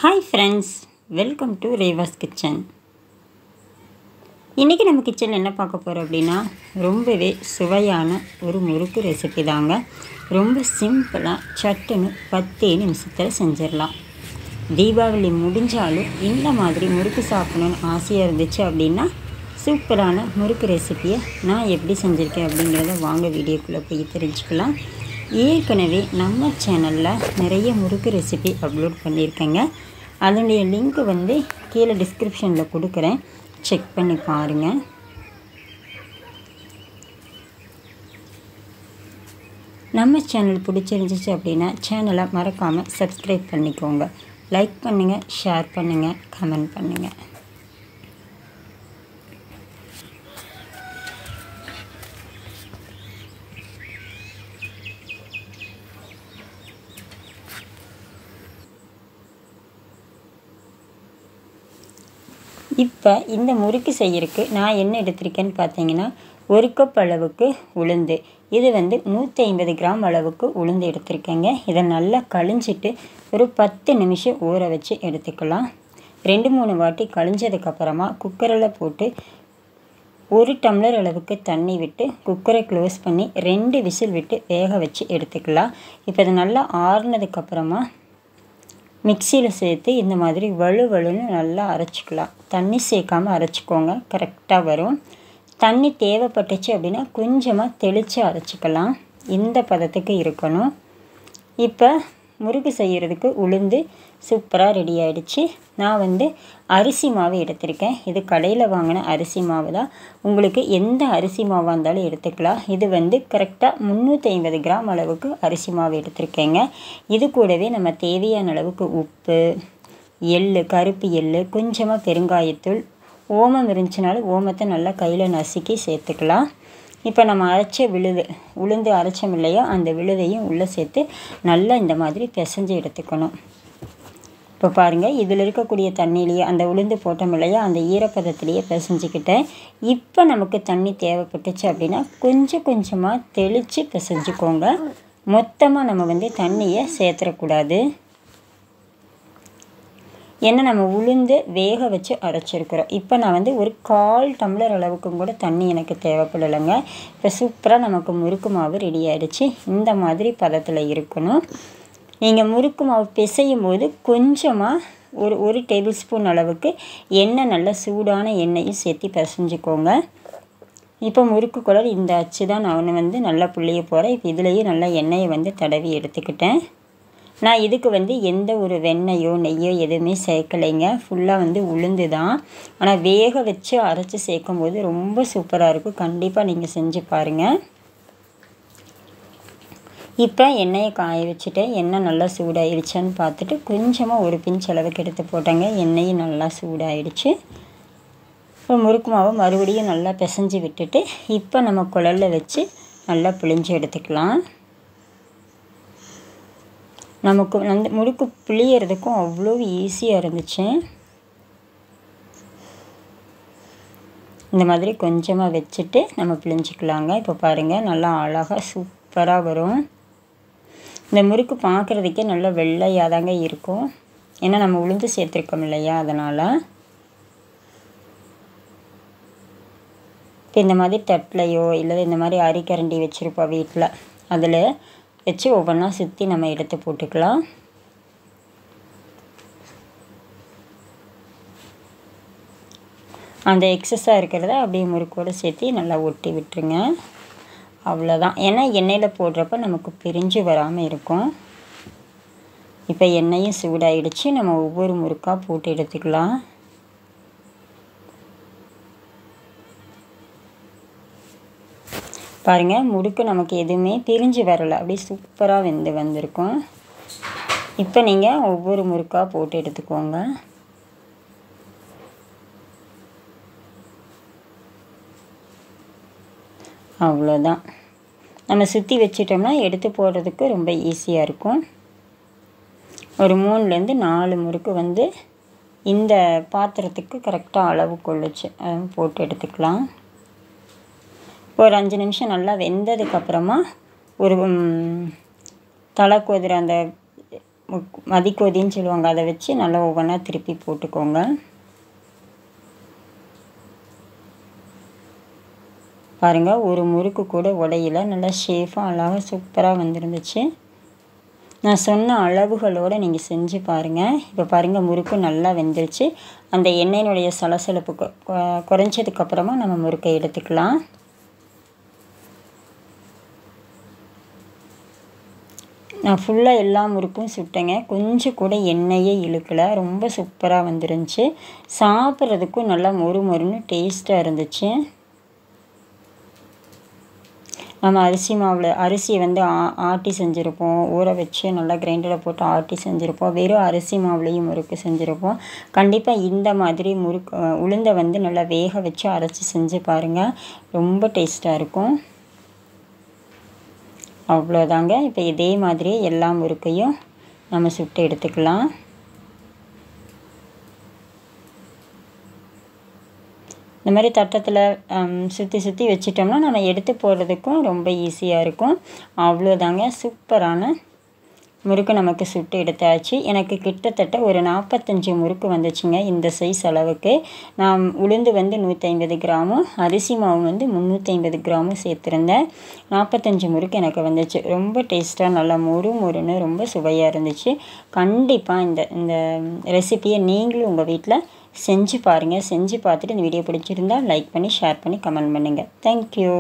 Hi friends, welcome to Reva's kitchen. இன்றைக்கி நம்ம கிச்சனில் என்ன பார்க்க போகிறோம் அப்படின்னா ரொம்பவே சுவையான ஒரு முறுக்கு ரெசிபி தாங்க. ரொம்ப சிம்பிளாக சட்டுன்னு 10 நிமிஷத்தில் செஞ்சிடலாம். தீபாவளி முடிஞ்சாலும் இந்த மாதிரி முறுக்கு சாப்பிடணுன்னு ஆசையாக இருந்துச்சு அப்படின்னா சூப்பரான முறுக்கு ரெசிப்பியை நான் எப்படி செஞ்சுருக்கேன் அப்படிங்கிறத வாங்க வீடியோக்குள்ளே போய் தெரிஞ்சுக்கலாம். ஏற்கனவே நம்ம சேனலில் நிறைய முறுக்கு ரெசிபி அப்லோட் பண்ணியிருக்கேங்க. அதனுடைய லிங்க் கீழே டிஸ்கிரிப்ஷனில் கொடுக்குறேன், செக் பண்ணி பாருங்கள். நம்ம சேனல் பிடிச்சிருந்துச்சு அப்படின்னா சேனலை மறக்காமல் சப்ஸ்கிரைப் பண்ணிக்கோங்க. லைக் பண்ணுங்கள், ஷேர் பண்ணுங்கள், கமெண்ட் பண்ணுங்கள். இப்போ இந்த முறுக்கு செய்யறதுக்கு நான் என்ன எடுத்திருக்கேன்னு பார்த்தீங்கன்னா 1 கப் அளவுக்கு உளுந்து. இது 150 கிராம் அளவுக்கு உளுந்து எடுத்திருக்கேங்க. இதை நல்லா கழிஞ்சிட்டு ஒரு 10 நிமிஷம் ஊற வச்சு எடுத்துக்கலாம். 2-3 வாட்டி கழிஞ்சதுக்கப்புறமா குக்கரில் போட்டு 1 டம்ளர் அளவுக்கு தண்ணி விட்டு குக்கரை க்ளோஸ் பண்ணி 2 விசில் விட்டு வேக வச்சு எடுத்துக்கலாம். இப்போ இது நல்லா ஆறுனதுக்கப்புறமா மிக்சியில் சேர்த்து இந்த மாதிரி வலுவலுன்னு நல்லா அரைச்சிக்கலாம். தண்ணி சேர்க்காமல் அரைச்சிக்கோங்க, கரெக்டாக வரும். தண்ணி தேவைப்பட்டுச்சு அப்படின்னா கொஞ்சமாக தெளித்து அரைச்சிக்கலாம். இந்த பதத்துக்கு இருக்கணும். இப்போ முறுக்கு செய்கிறதுக்கு உளுந்து சூப்பராக ரெடி ஆகிடுச்சு. நான் அரிசி மாவு எடுத்திருக்கேன். இது கடையில் வாங்கின அரிசி மாவு தான். உங்களுக்கு எந்த அரிசி மாவாக இருந்தாலும் எடுத்துக்கலாம். இது கரெக்டாக 350 கிராம் அளவுக்கு அரிசி மாவு எடுத்திருக்கேங்க. இது கூடவே நம்ம தேவையான அளவுக்கு உப்பு, கருப்பு எள், கொஞ்சமாக பெருங்காயத்தூள், ஓமம் இருந்துச்சுனாலும் ஓமத்தை நல்லா கையில் நசுக்கி சேர்த்துக்கலாம். இப்போ நம்ம அரைச்ச உளுந்து அரைச்சோம் இல்லையா, அந்த விழுதையும் உள்ளே சேர்த்து நல்லா இந்த மாதிரி பிசைஞ்சு எடுத்துக்கணும். இப்போ பாருங்கள், இதில் இருக்கக்கூடிய தண்ணியிலேயே அந்த உளுந்து போட்டோம் இல்லையா, அந்த ஈரப்பதத்திலேயே பிசைஞ்சிக்கிட்டேன். இப்போ நமக்கு தண்ணி தேவைப்பட்டுச்சு அப்படின்னா கொஞ்சம் கொஞ்சமாக தெளித்து பிசைஞ்சுக்கோங்க. மொத்தமாக நம்ம தண்ணியை சேர்த்துடக்கூடாது. ஏன்னா நம்ம உளுந்து வேக வச்சு அரைச்சிருக்கிறோம். இப்போ நான் ஒரு 1/4 டம்ளர் அளவுக்கும் கூட தண்ணி எனக்கு தேவைப்படலைங்க. இப்போ சூப்பராக நமக்கு முறுக்கு மாவு ரெடி ஆகிடுச்சு. இந்த மாதிரி பதத்தில் இருக்கணும். நீங்கள் முறுக்கு மாவு பிசையும் போது கொஞ்சமாக ஒரு டேபிள் ஸ்பூன் அளவுக்கு எண்ணெய், நல்லா சூடான எண்ணெயும் சேர்த்து பிசைஞ்சுக்கோங்க. இப்போ முறுக்கு குழல் இந்த அச்சு தான் நான் நல்லா புளிய போகிறேன். இப்போ இதுலேயும் நல்லா எண்ணெயை தடவி எடுத்துக்கிட்டேன். நான் இதுக்கு எந்த ஒரு வெண்ணெயோ நெய்யோ எதுவுமே சேர்க்கலைங்க. ஃபுல்லாக உளுந்து தான். ஆனால் வேக வச்சு அரைச்சி சேர்க்கும்போது ரொம்ப சூப்பராக இருக்கும். கண்டிப்பாக நீங்கள் செஞ்சு பாருங்கள். இப்போ எண்ணெயை காய வச்சுட்டேன். எண்ணெய் நல்லா சூடாகிடுச்சான்னு பார்த்துட்டு கொஞ்சமாக ஒரு பிஞ்ச் அளவுக்கு எடுத்து போட்டேங்க. எண்ணெயும் நல்லா சூடாகிடுச்சு. இப்போ முறுக்கு மாவை மறுபடியும் நல்லா பிசைஞ்சு விட்டுட்டு இப்போ நம்ம குழலில் வச்சு நல்லா புளிஞ்சு எடுத்துக்கலாம். நமக்கு முறுக்கு புளியறதுக்கும் அவ்வளோ ஈஸியாக இருந்துச்சு. இந்த மாதிரி கொஞ்சமாக வச்சுட்டு நம்ம புளிஞ்சிக்கலாங்க. இப்போ பாருங்கள், நல்லா அழகாக சூப்பராக வரும். இந்த முறுக்கு பார்க்குறதுக்கே நல்லா வெள்ளையாக தாங்க இருக்கும். ஏன்னா நம்ம உளுந்து சேர்த்துருக்கோம் இல்லையா, அதனால். இப்போ இந்த மாதிரி தட்டிலையோ இல்லை இந்த மாதிரி அரிக்கரண்டி வச்சுருப்போம் வீட்டில், அதில் வச்சு ஒவ்வொன்றா சுற்றி நம்ம எடுத்து போட்டுக்கலாம். அந்த எக்ஸஸாக இருக்கிறத அப்படியே முறுக்கோடு சேர்த்து நல்லா ஒட்டி விட்டுருங்க. அவ்வளோதான். ஏன்னா எண்ணெயில் போடுறப்ப நமக்கு பிரிஞ்சு வராமல் இருக்கும். இப்போ எண்ணெயும் சூடாகிடுச்சு. நம்ம ஒவ்வொரு முறுக்காக போட்டு எடுத்துக்கலாம். பாருங்கள், முறுக்கு நமக்கு எதுவுமே பிரிஞ்சு வரலை, அப்படியே சூப்பராக வந்திருக்கும். இப்போ நீங்கள் ஒவ்வொரு முறுக்காக போட்டு எடுத்துக்கோங்க. அவ்வளோதான். நம்ம சுற்றி வச்சிட்டோம்னா எடுத்து போடுறதுக்கு ரொம்ப ஈஸியாக இருக்கும். ஒரு 3-4 முறுக்கு இந்த பாத்திரத்துக்கு கரெக்டாக அளவு கொள்ளுச்சு போட்டு எடுத்துக்கலாம். ஒரு 5 நிமிஷம் நல்லா வெந்ததுக்கப்புறமா ஒரு தலை கொதிர அந்த மதிக்கோதின்னு சொல்லுவாங்க, அதை வச்சு நல்லா ஒவ்வொன்றா திருப்பி போட்டுக்கோங்க. பாருங்கள், ஒரு முறுக்கு கூட உடையில, நல்லா ஷேஃபாக அழகாக சூப்பராக வந்துருந்துச்சு. நான் சொன்ன அளவுகளோடு நீங்கள் செஞ்சு பாருங்கள். இப்போ பாருங்கள், முறுக்கு நல்லா வெந்துருச்சு. அந்த எண்ணெயினுடைய சலசலப்பு குறைஞ்சதுக்கப்புறமா நம்ம முறுக்கை எடுத்துக்கலாம். நான் ஃபுல்லாக எல்லா முறுக்கும் சுட்டேங்க. கொஞ்சம் கூட எண்ணெயே இழுக்கலை. ரொம்ப சூப்பராக வந்துருந்துச்சு. சாப்பிட்றதுக்கும் நல்லா மொறு மொறுன்னு டேஸ்ட்டாக இருந்துச்சு. நம்ம அரிசியை வந்து ஆட்டி செஞ்சுருப்போம், ஊற வச்சு நல்லா கிரைண்டரில் போட்டு ஆட்டி செஞ்சுருப்போம். வெறும் அரிசி மாவுலேயும் முறுக்கு செஞ்சுருப்போம். கண்டிப்பாக இந்த மாதிரி உளுந்தை வந்து நல்லா வேக வச்சு அரைச்சி செஞ்சு பாருங்கள், ரொம்ப டேஸ்ட்டாக இருக்கும். அவ்வளோதாங்க. இப்போ இதே மாதிரியே எல்லா முறுக்கையும் நம்ம சுட்டு எடுத்துக்கலாம். இந்த மாதிரி தட்டத்தில் சுற்றி வச்சிட்டோம்னா நம்ம எடுத்து போடுறதுக்கும் ரொம்ப ஈஸியாக இருக்கும். அவ்வளோதாங்க, சூப்பரான முறுக்கு நமக்கு சுட்டு எடுத்தாச்சு. எனக்கு கிட்டத்தட்ட ஒரு 45 முறுக்கு வந்துச்சுங்க இந்த சைஸ் அளவுக்கு. நான் உளுந்து வந்து 150 கிராமும் அரிசி மாவு வந்து 350 கிராமும் சேர்த்துருந்தேன். 45 முறுக்கு எனக்கு வந்துச்சு. ரொம்ப டேஸ்ட்டாக நல்லா மொறுன்னு ரொம்ப சுவையாக இருந்துச்சு. கண்டிப்பாக இந்த ரெசிபியை நீங்களும் உங்கள் வீட்டில் செஞ்சு பாருங்கள். செஞ்சு பார்த்துட்டு இந்த வீடியோ பிடிச்சிருந்தா லைக் பண்ணி, ஷேர் பண்ணி, கமெண்ட் பண்ணுங்கள். தேங்க்யூ.